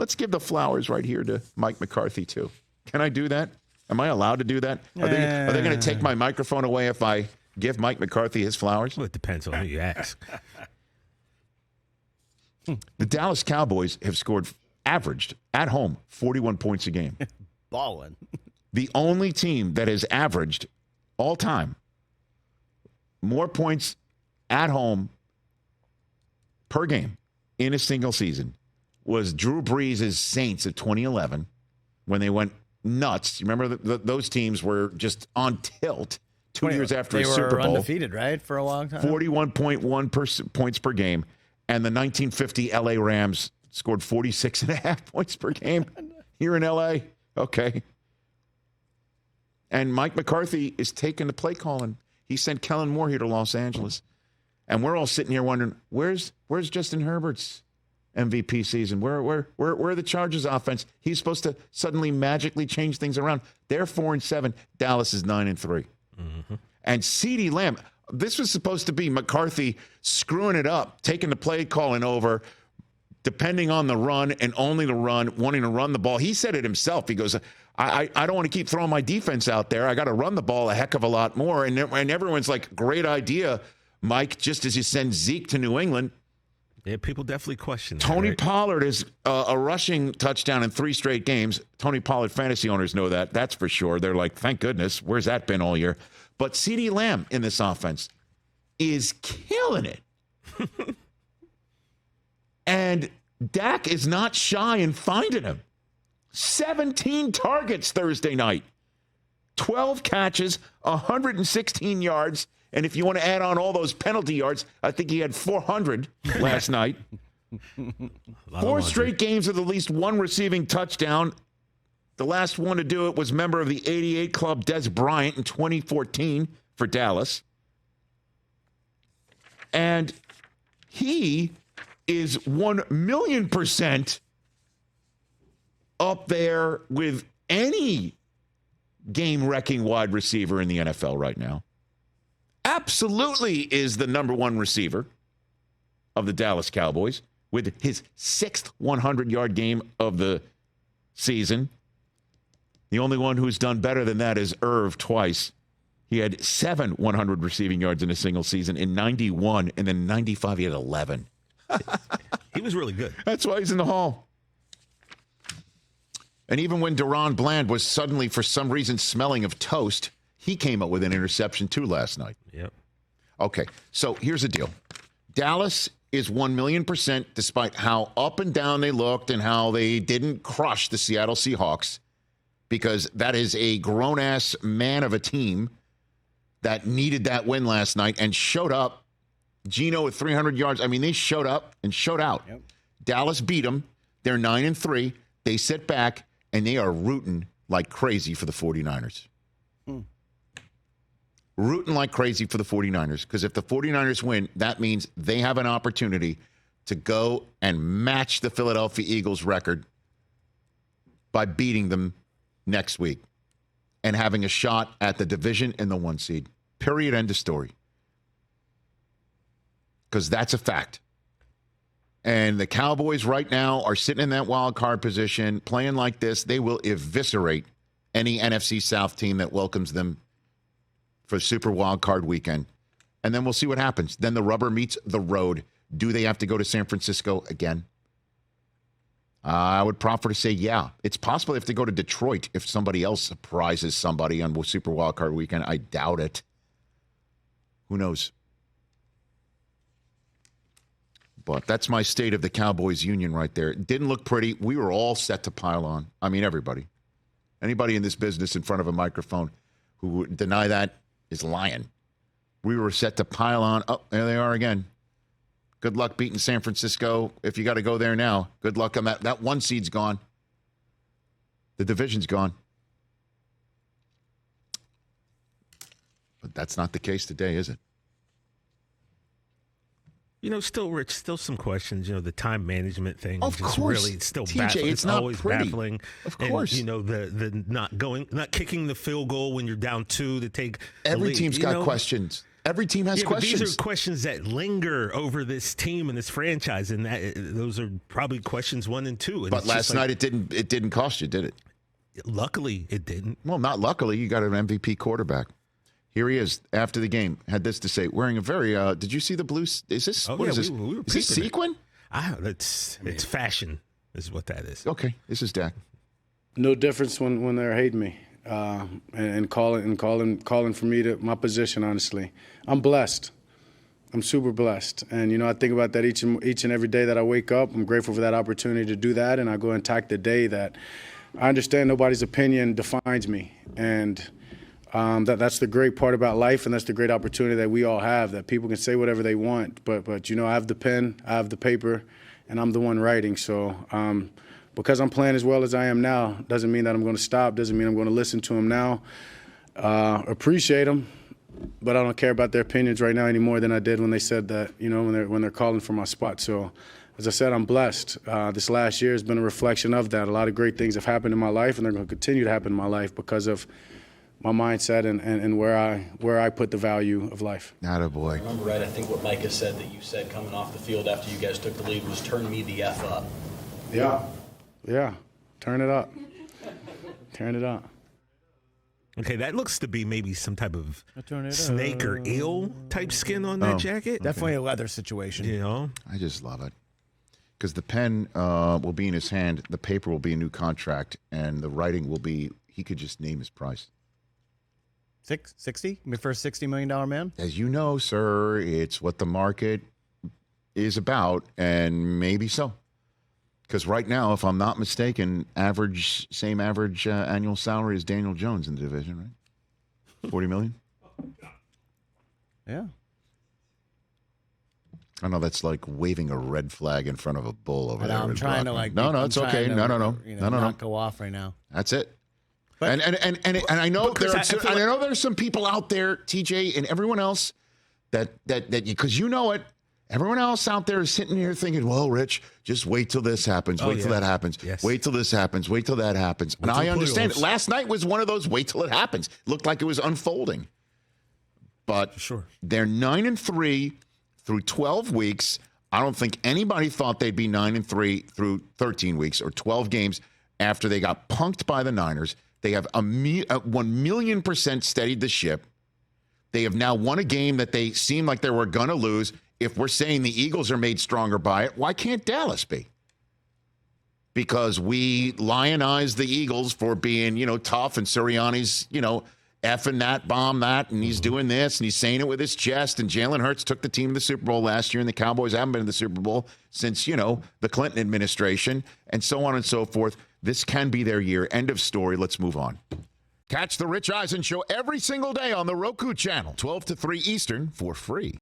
let's give the flowers right here to Mike McCarthy, too. Can I do that? Am I allowed to do that? Are they going to take my microphone away if I give Mike McCarthy his flowers? Well, it depends on who you ask. The Dallas Cowboys have averaged, at home, 41 points a game. Ballin'. The only team that has averaged, all time, more points at home per game in a single season was Drew Brees' Saints of 2011 when they went nuts. You remember those teams were just on tilt 2 years after a Super Bowl. They were undefeated, right, for a long time? 41.1 points per game. And the 1950 L.A. Rams scored 46.5 points per game here in L.A. Okay. And Mike McCarthy is taking the play calling. He sent Kellen Moore here to Los Angeles. And we're all sitting here wondering, where's Justin Herbert's MVP season? Where are the Chargers offense? He's supposed to suddenly magically change things around. They're 4-7. Dallas is 9-3. Mm-hmm. And CeeDee Lamb, this was supposed to be McCarthy screwing it up, taking the play calling over, depending on the run and only the run, wanting to run the ball. He said it himself. He goes, I don't want to keep throwing my defense out there. I got to run the ball a heck of a lot more. And everyone's like, great idea, Mike, just as you send Zeke to New England. Yeah, people definitely question that, Tony right? Pollard is a rushing touchdown in 3 straight games. Tony Pollard fantasy owners know that. That's for sure. They're like, thank goodness. Where's that been all year? But CeeDee Lamb in this offense is killing it. And Dak is not shy in finding him. 17 targets Thursday night. 12 catches, 116 yards. And if you want to add on all those penalty yards, I think he had 400 last night. 4 straight games with at least 1 receiving touchdown. The last one to do it was member of the 88 Club, Des Bryant, in 2014 for Dallas. And he is 1,000,000% up there with any game-wrecking wide receiver in the NFL right now. Absolutely is the number 1 receiver of the Dallas Cowboys with his 6th 100-yard game of the season. The only one who's done better than that is Irv twice. He had 7 100 receiving yards in a single season in 91, and then 95 he had 11. He was really good. That's why he's in the Hall. And even when Deron Bland was suddenly, for some reason, smelling of toast, he came up with an interception, too, last night. Yep. Okay, so here's the deal. Dallas is 1,000,000%, despite how up and down they looked and how they didn't crush the Seattle Seahawks, because that is a grown-ass man of a team that needed that win last night and showed up. Geno with 300 yards. I mean, they showed up and showed out. Yep. Dallas beat them. They're 9-3. They sit back, and they are rooting like crazy for the 49ers. Rooting like crazy for the 49ers, because if the 49ers win, that means they have an opportunity to go and match the Philadelphia Eagles record by beating them next week and having a shot at the division and the 1 seed. Period. End of story. Because that's a fact. And the Cowboys right now are sitting in that wild card position, playing like this. They will eviscerate any NFC South team that welcomes them for Super Wild Card weekend. And then we'll see what happens. Then the rubber meets the road. Do they have to go to San Francisco again? I would proffer to say, yeah. It's possible they have to go to Detroit if somebody else surprises somebody on Super Wild Card weekend. I doubt it. Who knows? But that's my state of the Cowboys union right there. It didn't look pretty. We were all set to pile on. I mean, everybody. Anybody in this business in front of a microphone who would deny that is lying. We were set to pile on. Oh, there they are again. Good luck beating San Francisco. If you got to go there now, good luck on that. That 1 seed's gone. The division's gone. But that's not the case today, is it? You know, still, Rich, still some questions. You know, the time management thing. Of course, really, it's still TJ, baffling. it's not always pretty. baffling. Of course, and, you know, the not kicking the field goal when you're down 2 to take. Every team's got questions. Every team has Yeah, but questions. these are questions that linger over this team and this franchise, and those are probably questions 1 and 2. And But last night it didn't cost you, did it? Luckily, it didn't. Well, not luckily. You got an MVP quarterback. Here he is after the game. Had this to say, wearing a very. Did you see the blue? Is this? Oh, what yeah, is this? we were Is this peeping it. sequin? It's fashion, is what that is. Okay, this is Dak. No difference when they're hating me and calling for me to my position. Honestly, I'm blessed. I'm super blessed, and I think about that each and every day that I wake up. I'm grateful for that opportunity to do that, and I go and attack the day that I understand nobody's opinion defines me, and that's the great part about life, and that's the great opportunity that we all have. That people can say whatever they want, but I have the pen, I have the paper, and I'm the one writing. So. Because I'm playing as well as I am now, doesn't mean that I'm going to stop, doesn't mean I'm going to listen to them now, appreciate them, but I don't care about their opinions right now any more than I did when they said that, when they're calling for my spot. So, as I said, I'm blessed. This last year has been a reflection of that. A lot of great things have happened in my life, and they're going to continue to happen in my life because of my mindset and where I put the value of life. Attaboy. Remember right, I think what Micah said that you said coming off the field after you guys took the lead was turn me the F up. Yeah, turn it up. Turn it up. Okay, that looks to be maybe some type of snake or eel type skin on that jacket. Definitely a leather situation. I just love it. Because the pen will be in his hand, the paper will be a new contract, and the writing will be, he could just name his price. 60? My first $60 million man? As you know, sir, it's what the market is about, and maybe so. Because right now, if I'm not mistaken, same average annual salary as Daniel Jones in the division, right? $40 million? Yeah. I know that's like waving a red flag in front of a bull over there. I'm trying to No, it's okay. No. Not go off right now. That's it. And I know I know there's some people out there, TJ, and everyone else that because you know it. Everyone else out there is sitting here thinking, well, Rich, just wait till this happens. Wait till that happens. Yes. Wait till this happens. Wait till that happens. And I understand it. Last night was one of those wait till it happens. It looked like it was unfolding. But they're 9-3 through 12 weeks. I don't think anybody thought they'd be 9-3 through 13 weeks or 12 games after they got punked by the Niners. They have 1,000,000% steadied the ship. They have now won a game that they seemed like they were going to lose. If we're saying the Eagles are made stronger by it, why can't Dallas be? Because we lionize the Eagles for being, tough, and Sirianni's, effing that, bomb that, and he's doing this, and he's saying it with his chest, and Jalen Hurts took the team to the Super Bowl last year, and the Cowboys haven't been in the Super Bowl since, the Clinton administration, and so on and so forth. This can be their year. End of story. Let's move on. Catch the Rich Eisen Show every single day on the Roku channel, 12 to 3 Eastern, for free.